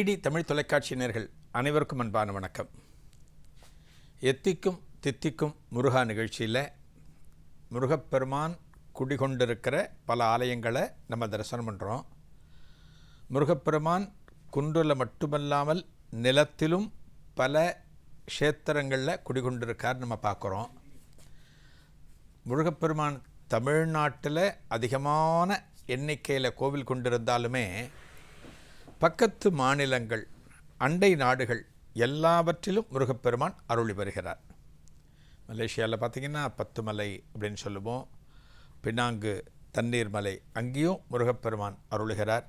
DD Tamil தொலைக்காட்சி நேயர்கள் அனைவருக்கும் அன்பான வணக்கம். எத்திக்கும் தித்திக்கும் முருகா நிகழ்ச்சியில் முருகப்பெருமான் குடிகொண்டிருக்கிற பல ஆலயங்களை நம்ம தரிசனம் பண்ணுறோம். முருகப்பெருமான் குன்றில் மட்டுமல்லாமல் நிலத்திலும் பல க்ஷேத்திரங்களில் குடிகொண்டிருக்கார் நம்ம பார்க்குறோம். முருகப்பெருமான் தமிழ்நாட்டில் அதிகமான எண்ணிக்கையில் கோவில் கொண்டிருந்தாலுமே பக்கத்து மாநிலங்கள், அண்டை நாடுகள் எல்லாவற்றிலும் முருகப்பெருமான் அருளி வருகிறார். மலேசியாவில் பார்த்திங்கன்னா 10 மலை அப்படின்னு சொல்லுவோம். பினாங்கு தண்ணீர் மலை, அங்கேயும் முருகப்பெருமான் அருளுகிறார்.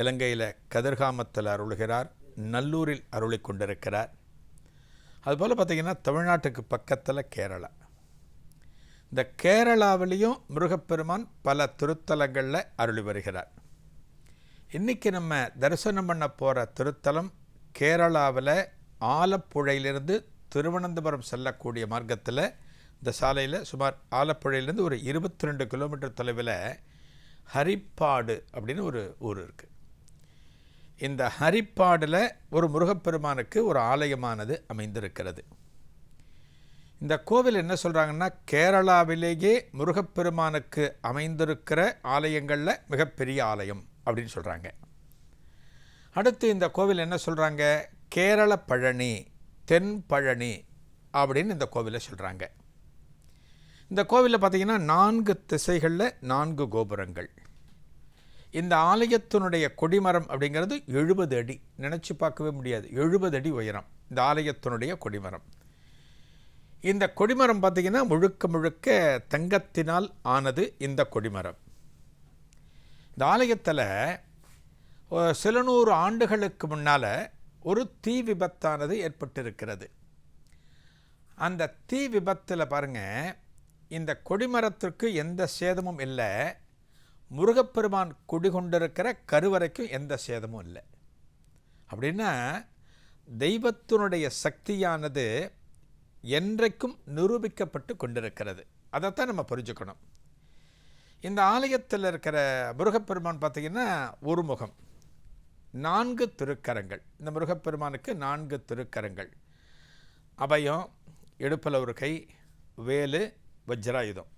இலங்கையில் கதிர்காமத்தில் அருளுகிறார். நல்லூரில் அருளி கொண்டிருக்கிறார். அதுபோல் பார்த்திங்கன்னா தமிழ்நாட்டுக்கு பக்கத்தில் கேரளா. இந்த கேரளாவிலையும் முருகப்பெருமான் பல திருத்தலங்களில் அருளி வருகிறார். இன்றைக்கி நம்ம தரிசனம் பண்ண போகிற திருத்தலம் கேரளாவில் ஆலப்புழையிலிருந்து திருவனந்தபுரம் செல்லக்கூடிய மார்க்கத்தில், இந்த சாலையில் சுமார் ஆலப்புழையிலேருந்து ஒரு 22 கிலோமீட்டர் தொலைவில் ஹரிப்பாடு அப்படின்னு ஒரு ஊர் இருக்குது. இந்த ஹரிப்பாடில் ஒரு முருகப்பெருமானுக்கு ஒரு ஆலயமானது அமைந்திருக்கிறது. இந்த கோவில் என்ன சொல்கிறாங்கன்னா, கேரளாவிலேயே முருகப்பெருமானுக்கு அமைந்திருக்கிற ஆலயங்களில் மிகப்பெரிய ஆலயம் அப்படின்னு சொல்கிறாங்க. அடுத்து இந்த கோவில் என்ன சொல்கிறாங்க, கேரள பழனி, தென் பழனி அப்படின்னு இந்த கோவிலை சொல்கிறாங்க. இந்த கோவிலில் பார்த்திங்கன்னா 4 திசைகளில் 4 கோபுரங்கள். இந்த ஆலயத்தினுடைய கொடிமரம் அப்படிங்கிறது 70 அடி. நினச்சி பார்க்கவே முடியாது, 70 அடி உயரம் இந்த ஆலயத்தினுடைய கொடிமரம். இந்த கொடிமரம் பார்த்திங்கன்னா முழுக்க முழுக்க தங்கத்தினால் ஆனது. இந்த கொடிமரம் இந்த ஆலயத்தில் சில 100 ஆண்டுகளுக்கு முன்னால் ஒரு தீ விபத்தானது ஏற்பட்டிருக்கிறது. அந்த தீ விபத்தில் பாருங்கள், இந்த கொடிமரத்திற்கு எந்த சேதமும் இல்லை. முருகப்பெருமான் குடிகொண்டிருக்கிற கருவறைக்கும் எந்த சேதமும் இல்லை. அப்படின்னா தெய்வத்தினுடைய சக்தியானது என்றைக்கும் நிரூபிக்கப்பட்டு கொண்டிருக்கிறது. அதைத்தான் நம்ம புரிஞ்சுக்கணும். இந்த ஆலயத்தில் இருக்கிற முருகப்பெருமான் பார்த்திங்கன்னா ஒரு முகம், 4 திருக்கரங்கள். இந்த முருகப்பெருமானுக்கு 4 திருக்கரங்கள். அபயம், இடுப்பில் ஒரு கை, வேலு, வஜ்ராயுதம்,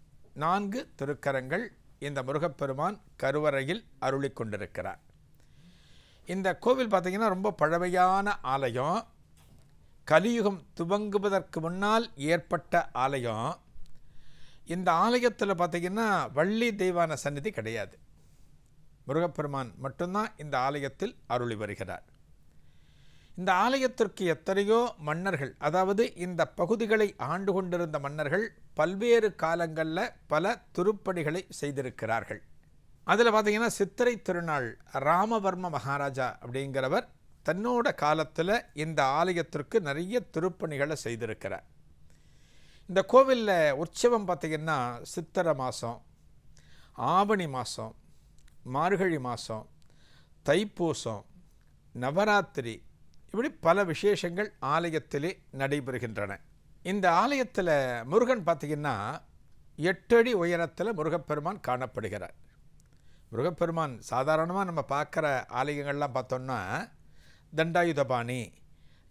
4 திருக்கரங்கள் இந்த முருகப்பெருமான் கருவறையில் அருளி கொண்டிருக்கிறார். இந்த கோவில் பார்த்திங்கன்னா ரொம்ப பழமையான ஆலயம். கலியுகம் துவங்குவதற்கு முன்னால் ஏற்பட்ட ஆலயம். இந்த ஆலயத்தில் பார்த்திங்கன்னா வள்ளி தெய்வான சந்நிதி கிடையாது. முருகப்பெருமான் மட்டும்தான் இந்த ஆலயத்தில் அருளி வருகிறார். இந்த ஆலயத்திற்கு எத்தனையோ மன்னர்கள், அதாவது இந்த பகுதிகளை ஆண்டு கொண்டிருந்த மன்னர்கள் பல்வேறு காலங்களில் பல திருப்பணிகளை செய்திருக்கிறார்கள். அதில் பார்த்திங்கன்னா சித்திரை திருநாள் ராமவர்ம மகாராஜா அப்படிங்கிறவர் தன்னோட காலத்தில் இந்த ஆலயத்திற்கு நிறைய திருப்பணிகளை செய்திருக்கிறார். இந்த கோவிலில் உற்சவம் பார்த்திங்கன்னா சித்திரை மாதம், ஆவணி மாதம், மார்கழி மாதம், தைப்பூசம், நவராத்திரி, இப்படி பல விசேஷங்கள் ஆலயத்திலே நடைபெறுகின்றன. இந்த ஆலயத்தில் முருகன் பார்த்திங்கன்னா 8 அடி உயரத்தில் முருகப்பெருமான் காணப்படுகிறார். முருகப்பெருமான் சாதாரணமாக நம்ம பார்க்குற ஆலயங்கள்லாம் பார்த்தோன்னா தண்டாயுதபாணி,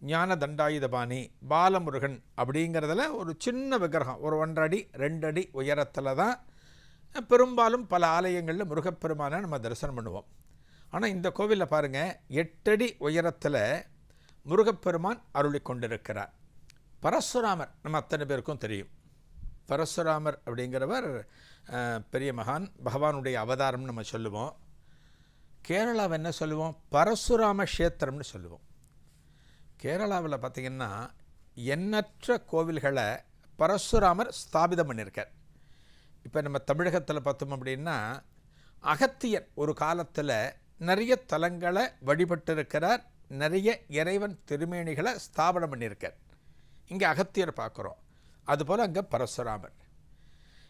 ஞான தண்டாயுதபாணி, பாலமுருகன் அப்படிங்கிறதுல ஒரு சின்ன விக்கிரகம், ஒரு 1.5 அடி 2 அடி உயரத்தில் தான் பெரும்பாலும் பல ஆலயங்களில் முருகப்பெருமானை நம்ம தரிசனம் பண்ணுவோம். ஆனால் இந்த கோவிலில் பாருங்கள், 8 அடி உயரத்தில் முருகப்பெருமான் அருளி கொண்டிருக்கிறார். பரசுராமர் நம்ம அத்தனை பேருக்கும் தெரியும். பரசுராமர் அப்படிங்கிறவர் பெரிய மகான், பகவானுடைய அவதாரம்னு நம்ம சொல்லுவோம். கேரளாவை என்ன சொல்லுவோம், பரசுராம க்ஷேத்திரம்னு சொல்லுவோம். கேரளாவில் பார்த்திங்கன்னா எண்ணற்ற கோவில்களை பரசுராமர் ஸ்தாபிதம் பண்ணியிருக்கார். இப்போ நம்ம தமிழகத்தில் பார்த்தோம் அப்படின்னா அகத்தியர் ஒரு காலத்தில் நிறைய தலங்களை வழிபட்டிருக்கிறார். நிறைய இறைவன் திருமேனிகளை ஸ்தாபனம் பண்ணியிருக்கார். இங்கே அகத்தியர் பார்க்குறோம். அதுபோல் அங்கே பரசுராமர்.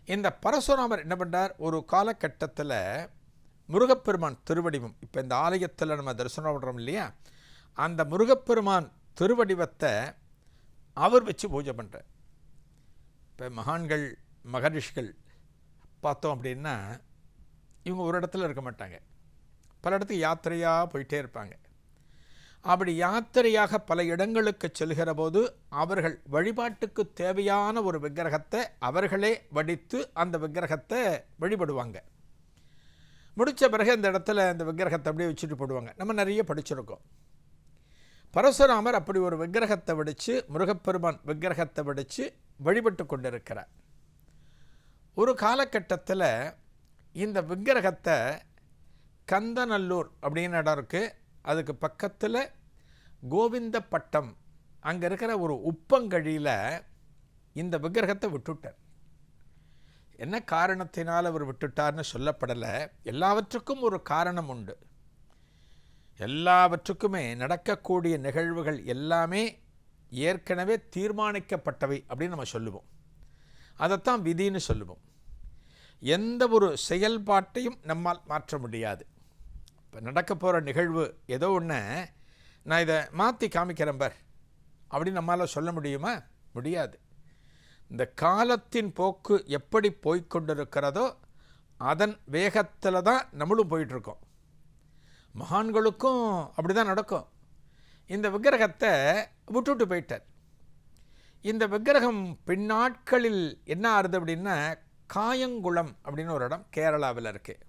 இந்த பரசுராமர் என்ன பண்ணுறார், ஒரு காலகட்டத்தில் முருகப்பெருமான் திருவடிவம், இப்போ இந்த ஆலயத்தில் நம்ம தரிசனம் பண்ணுறோம் இல்லையா, அந்த முருகப்பெருமான் திருவடிவத்தை அவர் வச்சு பூஜை பண்ணுறார். இப்போ மகான்கள், மகரிஷிகள் பார்த்தோம் அப்படின்னா இவங்க ஒரு இடத்துல இருக்க மாட்டாங்க. பல இடத்துக்கு யாத்திரையாக போயிட்டே இருப்பாங்க. அப்படி யாத்திரையாக பல இடங்களுக்கு செல்கிற போது அவர்கள் வழிபாட்டுக்கு தேவையான ஒரு விக்கிரகத்தை அவர்களே வடித்து அந்த விக்கிரகத்தை வழிபடுவாங்க. முடித்த பிறகு அந்த இடத்துல அந்த விக்கிரகத்தை அப்படியே வச்சுட்டு போடுவாங்க. நம்ம நிறைய படிச்சிருக்கோம். பரசுராமர் அப்படி ஒரு விக்கிரகத்தை வடித்து, முருகப்பெருமான் விக்கிரகத்தை வடித்து வழிபட்டு கொண்டிருக்கிறார். ஒரு காலகட்டத்தில் இந்த விக்கிரகத்தை கந்தநல்லூர் அப்படின்னு இடம் இருக்குது, அதுக்கு பக்கத்தில் கோவிந்தப்பட்டம் அங்கே இருக்கிற ஒரு உப்பங்கழியில் இந்த விக்கிரகத்தை விட்டுட்டார். என்ன காரணத்தினால் அவர் விட்டுட்டார்னு சொல்லப்படலை. எல்லாவற்றுக்கும் ஒரு காரணம் உண்டு. எல்லாவற்றுக்குமே நடக்கக்கூடிய நிகழ்வுகள் எல்லாமே ஏற்கனவே தீர்மானிக்கப்பட்டவை அப்படின்னு நம்ம சொல்லுவோம். அதைத்தான் விதின்னு சொல்லுவோம். எந்த ஒரு செயல்பாட்டையும் நம்மால் மாற்ற முடியாது. இப்போ நடக்க போகிற நிகழ்வு ஏதோ ஒன்று, நான் இதை மாற்றி காமிக்கிறேன் பார் அப்படின்னு நம்மளால் சொல்ல முடியுமா? முடியாது. இந்த காலத்தின் போக்கு எப்படி போய்கொண்டிருக்கிறதோ அதன் வேகத்தில் தான் நம்மளும் போயிட்டுருக்கோம். மகான்களுக்கும் அப்படி தான் நடக்கும். இந்த விக்கிரகத்தை விட்டுட்டு போயிட்டார். இந்த விக்கிரகம் பின்னாட்களில் என்ன ஆறுது அப்படின்னா, காயங்குளம் அப்படின்னு ஒரு இடம் கேரளாவில் இருக்குது.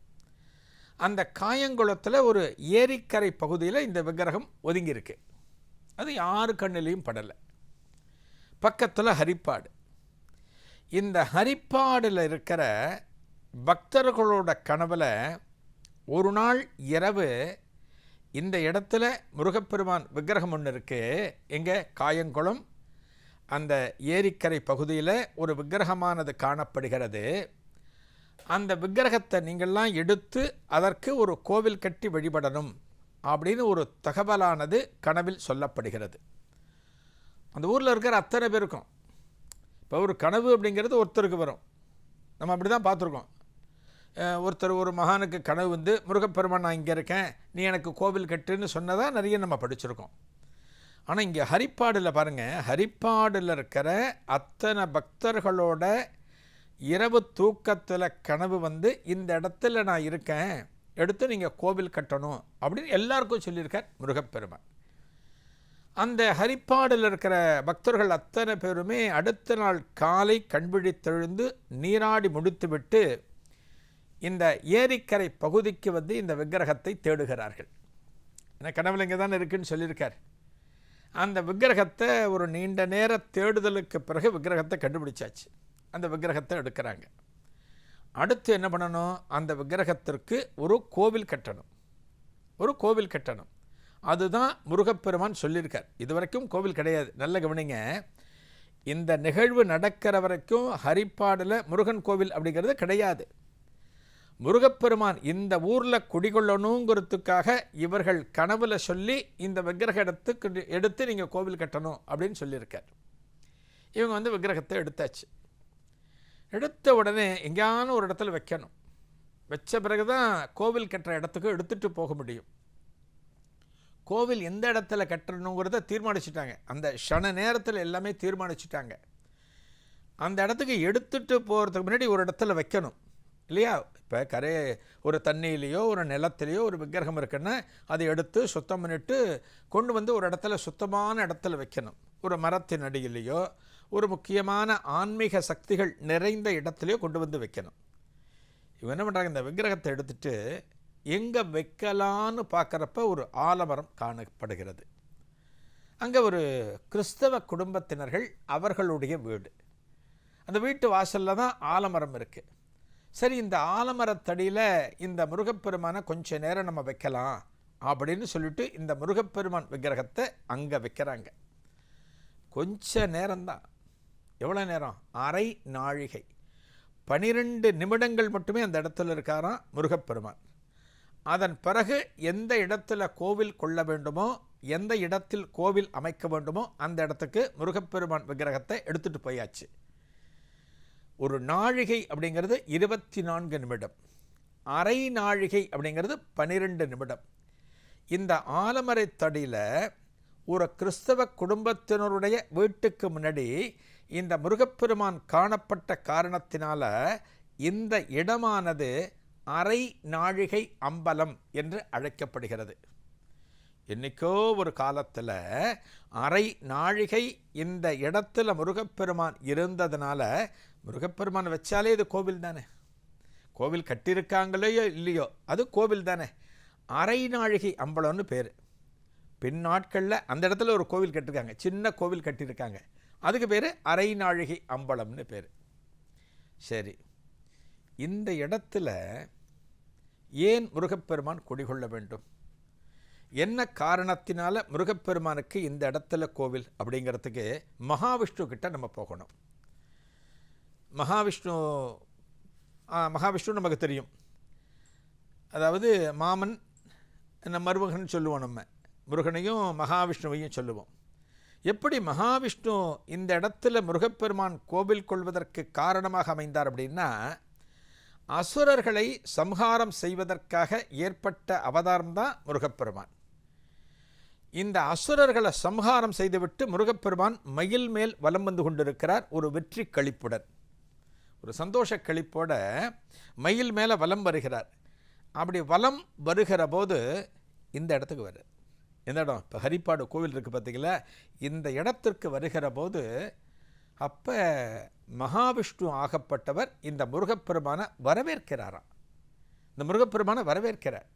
அந்த காயங்குளத்தில் ஒரு ஏரிக்கரை பகுதியில் இந்த விக்கிரகம் ஒதுங்கியிருக்கு. அது யாரு கண்ணிலையும் படலை. பக்கத்தில் ஹரிப்பாடு. இந்த ஹரிப்பாடில் இருக்கிற பக்தர்களோட கனவில் ஒரு நாள் இரவு இந்த இடத்துல முருகப்பெருமான் விக்கிரகம் ஒன்று இருக்குது. எங்கே? காயங்குளம் அந்த ஏரிக்கரை பகுதியில் ஒரு விக்கிரகமானது காணப்படுகிறது. அந்த விக்கிரகத்தை நீங்கள்லாம் எடுத்து அதற்கு ஒரு கோவில் கட்டி வழிபடணும் அப்படின்னு ஒரு தகவலானது கனவில் சொல்லப்படுகிறது. அந்த ஊரில் இருக்கிற அத்தனை பேருக்கும் இப்போ ஒரு கனவு அப்படிங்கிறது ஒருத்தருக்கு வரும். நம்ம அப்படி தான் பார்த்துருக்கோம். ஒருத்தர் ஒரு மகானுக்கு கனவு வந்து, முருகப்பெருமான் நான் இங்கே இருக்கேன், நீ எனக்கு கோவில் கட்டுன்னு சொன்னதாக நிறைய நம்ம படிச்சிருக்கோம். ஆனால் இங்கே ஹரிப்பாடில் பாருங்கள், ஹரிப்பாடில் இருக்கிற அத்தனை பக்தர்களோட இரவு தூக்கத்தில் கனவு வந்து, இந்த இடத்துல நான் இருக்கேன், எடுத்து நீங்கள் கோவில் கட்டணும் அப்படின்னு எல்லாருக்கும் சொல்லியிருக்கார் முருகப்பெருமான். அந்த ஹரிப்பாடில் இருக்கிற பக்தர்கள் அத்தனை பேருமே அடுத்த நாள் காலை கண்விழித்தெழுந்து நீராடி முடித்துவிட்டு இந்த ஏரிக்கரை பகுதிக்கு வந்து இந்த விக்கிரகத்தை தேடுகிறார்கள். ஏன்னா கனவுல இங்கே தான் இருக்குன்னு சொல்லியிருக்கார். அந்த விக்கிரகத்தை ஒரு நீண்ட நேர தேடுதலுக்கு பிறகு விக்கிரகத்தை கண்டுபிடிச்சாச்சு. அந்த விக்கிரகத்தை எடுக்கிறாங்க. அடுத்து என்ன பண்ணணும்? அந்த விக்கிரகத்திற்கு ஒரு கோவில் கட்டணும். ஒரு கோவில் கட்டணும். அதுதான் முருகப்பெருமான் சொல்லியிருக்கார். இது வரைக்கும் கோவில் கிடையாது. நல்ல கவனிங்க. இந்த நிகழ்வு நடக்கிற வரைக்கும் ஹரிப்பாடில் முருகன் கோவில் அப்படிங்கிறது கிடையாது. முருகப்பெருமான் இந்த ஊரில் குடிகொள்ளணுங்கிறதுக்காக இவர்கள் கனவுல சொல்லி இந்த விக்கிரக எடுத்து நீங்கள் கோவில் கட்டணும் அப்படின்னு சொல்லியிருக்கார். இவங்க வந்து விக்கிரகத்தை எடுத்தாச்சு. எடுத்த உடனே எங்கேயான ஒரு இடத்துல வைக்கணும். வச்ச பிறகு தான் கோவில் கட்டுற இடத்துக்கு எடுத்துகிட்டு போக முடியும். கோவில் எந்த இடத்துல கட்டணுங்கிறத தீர்மானிச்சுட்டாங்க. அந்த க்ஷண நேரத்தில் எல்லாமே தீர்மானிச்சுட்டாங்க. அந்த இடத்துக்கு எடுத்துகிட்டு போகிறதுக்கு முன்னாடி ஒரு இடத்துல வைக்கணும் இல்லையா? இப்போ ஒரு தண்ணியிலையோ ஒரு நிலத்திலையோ ஒரு விக்கிரகம் இருக்குன்னா அதை எடுத்து சுத்தம் பண்ணிட்டு கொண்டு வந்து ஒரு இடத்துல சுத்தமான இடத்துல வைக்கணும். ஒரு மரத்தின் அடியிலையோ ஒரு முக்கியமான ஆன்மீக சக்திகள் நிறைந்த இடத்துலையோ கொண்டு வந்து வைக்கணும். இவங்க என்ன பண்ணுறாங்க? இந்த விக்கிரகத்தை எடுத்துட்டு எங்கே வைக்கலான்னு பார்க்குறப்ப ஒரு ஆலமரம் காணப்படுகிறது. அங்கே ஒரு கிறிஸ்தவ குடும்பத்தினர்கள் அவர்களுடைய வீடு. அந்த வீட்டு வாசலில் தான் ஆலமரம் இருக்குது. சரி, இந்த ஆலமரத்தடியில் இந்த முருகப்பெருமானை கொஞ்ச நேரம் நம்ம வைக்கலாம் அப்படின்னு சொல்லிட்டு இந்த முருகப்பெருமான் விக்கிரகத்தை அங்கே வைக்கிறாங்க. கொஞ்ச நேரம்தான். எவ்வளோ நேரம்? அரை நாழிகை, 12 நிமிடங்கள் மட்டுமே அந்த இடத்துல இருக்காராம் முருகப்பெருமான். அதன் பிறகு எந்த இடத்துல கோவில் கொள்ள வேண்டுமோ, எந்த இடத்தில் கோவில் அமைக்க வேண்டுமோ அந்த இடத்துக்கு முருகப்பெருமான் விக்கிரகத்தை எடுத்துகிட்டு போயாச்சு. ஒரு நாழிகை அப்படிங்கிறது 24 நிமிடம். அரை நாழிகை அப்படிங்கிறது 12 நிமிடம். இந்த ஆலமரத்தடியில் ஒரு கிறிஸ்தவ குடும்பத்தினருடைய வீட்டுக்கு முன்னாடி இந்த முருகப்பெருமான் காணப்பட்ட காரணத்தினால இந்த இடமானது அரை நாழிகை அம்பலம் என்று அழைக்கப்படுகிறது. என்றைக்கோ ஒரு காலத்தில் அரை நாழிகை இந்த இடத்துல முருகப்பெருமான் இருந்ததுனால முருகப்பெருமான் வச்சாலே இது கோவில் தானே. கோவில் கட்டியிருக்காங்களோ இல்லையோ அது கோவில் தானே. அரை நாழிகை அம்பலம்னு பேர். பின் நாட்களில் அந்த இடத்துல ஒரு கோவில் கட்டியிருக்காங்க, சின்ன கோவில் கட்டியிருக்காங்க, அதுக்கு பேர் அரை நாழிகை அம்பலம்னு பேர். சரி, இந்த இடத்துல ஏன் முருகப்பெருமான் குடிகொள்ள வேண்டும், என்ன காரணத்தினால முருகப்பெருமானுக்கு இந்த இடத்துல கோவில் அப்படிங்கிறதுக்கு மகாவிஷ்ணு கிட்ட நம்ம போகணும். மகாவிஷ்ணு நமக்கு தெரியும். அதாவது மாமன் மருமகன் சொல்லுவோம், நம்ம முருகனையும் மகாவிஷ்ணுவையும் சொல்லுவோம். எப்படி மகாவிஷ்ணு இந்த இடத்துல முருகப்பெருமான் கோவில் கொள்வதற்கு காரணமாக அமைந்தார் அப்படின்னா, அசுரர்களை சம்ஹாரம் செய்வதற்காக ஏற்பட்ட அவதாரம் தான் முருகப்பெருமான். இந்த அசுரர்களை சம்ஹாரம் செய்துவிட்டு முருகப்பெருமான் மயில் மேல் வலம் வந்து கொண்டிருக்கிறார், ஒரு வெற்றி களிப்புடன், ஒரு சந்தோஷ களிப்போட மயில் மேலே வலம் வருகிறார். அப்படி வலம் வருகிற போது இந்த இடத்துக்கு வரு, இந்த இடம் இப்போ ஹரிப்பாடு கோவில் இருக்குது பார்த்தீங்களா, இந்த இடத்திற்கு வருகிற போது அப்போ மகாவிஷ்ணு ஆகப்பட்டவர் இந்த முருகப்பெருமானை வரவேற்கிறாராம். இந்த முருகப்பெருமானை வரவேற்கிறார்.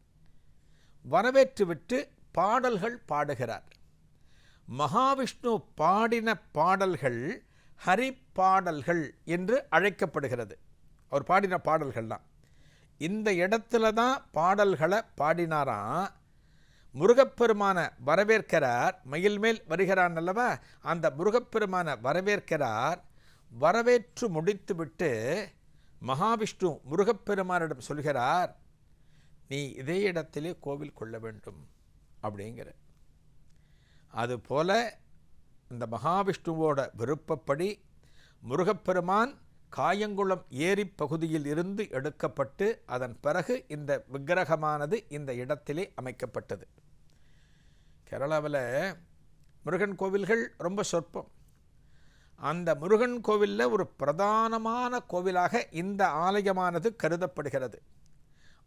வரவேற்று விட்டு பாடல்கள் பாடுகிறார். மகாவிஷ்ணு பாடின பாடல்கள் ஹரிப்பாடல்கள் என்று அழைக்கப்படுகிறது. அவர் பாடின பாடல்கள்லாம் இந்த இடத்துல தான் பாடல்களை பாடினாராம். முருகப்பெருமானை வரவேற்கிறார், மயில் மேல் வருகிறான் அல்லவா, அந்த முருகப்பெருமானை வரவேற்கிறார். வரவேற்று முடித்துவிட்டு மகாவிஷ்ணு முருகப்பெருமானிடம் சொல்கிறார், நீ இதே இடத்திலே கோவில் கொள்ள வேண்டும் அப்படிங்கிற. அதுபோல இந்த மகாவிஷ்ணுவோட விருப்பப்படி முருகப்பெருமான் காயங்குளம் ஏரி பகுதியில் இருந்து எடுக்கப்பட்டு அதன் பிறகு இந்த விக்கிரகமானது இந்த இடத்திலே அமைக்கப்பட்டது. கேரளாவில் முருகன் கோவில்கள் ரொம்ப சொற்பம். அந்த முருகன் கோவிலில் ஒரு பிரதானமான கோவிலாக இந்த ஆலயமானது கருதப்படுகிறது.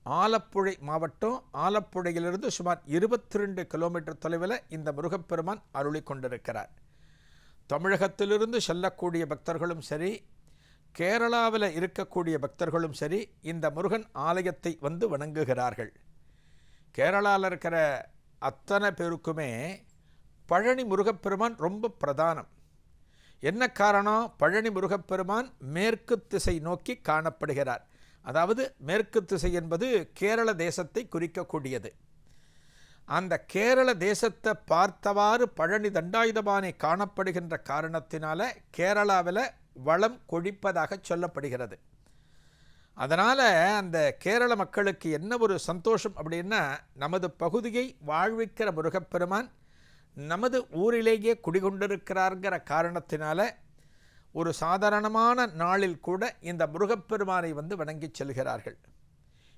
ஆலப்புழை மாவட்டம், ஆலப்புழையிலிருந்து சுமார் 22 கிலோமீட்டர் தொலைவில் இந்த முருகப்பெருமான் அருளி கொண்டிருக்கிறார். தமிழகத்திலிருந்து செல்லக்கூடிய பக்தர்களும் சரி, கேரளாவில் இருக்கக்கூடிய பக்தர்களும் சரி, இந்த முருகன் ஆலயத்தை வந்து வணங்குகிறார்கள். கேரளாவில் இருக்கிற அத்தனை பேருக்குமே பழனி முருகப்பெருமான் ரொம்ப பிரதானம். என்ன காரணம், பழனி முருகப்பெருமான் மேற்கு திசை நோக்கி காணப்படுகிறார். அதாவது மேற்கு திசை என்பது கேரள தேசத்தை குறிக்கக்கூடியது. அந்த கேரள தேசத்தை பார்த்தவாறு பழனி தண்டாயுதபாணி காணப்படுகின்ற காரணத்தினால கேரளாவில் வளம் கொழிப்பதாக சொல்லப்படுகிறது. அதனால் அந்த கேரள மக்களுக்கு என்ன ஒரு சந்தோஷம் அப்படின்னா, நமது பகுதியை வாழ்விக்கிற முருகப்பெருமான் நமது ஊரிலேயே குடிகொண்டிருக்கிறார்கிற காரணத்தினால ஒரு சாதாரணமான நாளில் கூட இந்த முருகப்பெருமானை வந்து வணங்கி செல்கிறார்கள்.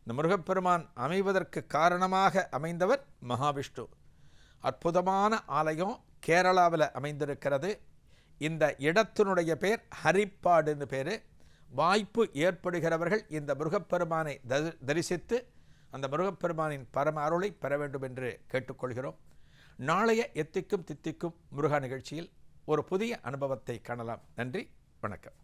இந்த முருகப்பெருமான் அமைவதற்கு காரணமாக அமைந்தவர் மகாவிஷ்ணு. அற்புதமான ஆலயம் கேரளாவில் அமைந்திருக்கிறது. இந்த இடத்தினுடைய பேர் ஹரிப்பாடுன்னு பேர். வாய்ப்பு ஏற்படுகிறவர்கள் இந்த முருகப்பெருமானை தரிசித்து அந்த முருகப்பெருமானின் பரம அருளை பெற வேண்டும் என்று கேட்டுக்கொள்கிறோம். நாளைய எத்திக்கும் தித்திக்கும் முருகா நிகழ்ச்சியில் ஒரு புதிய அனுபவத்தை காணலாம். நன்றி, வணக்கம்.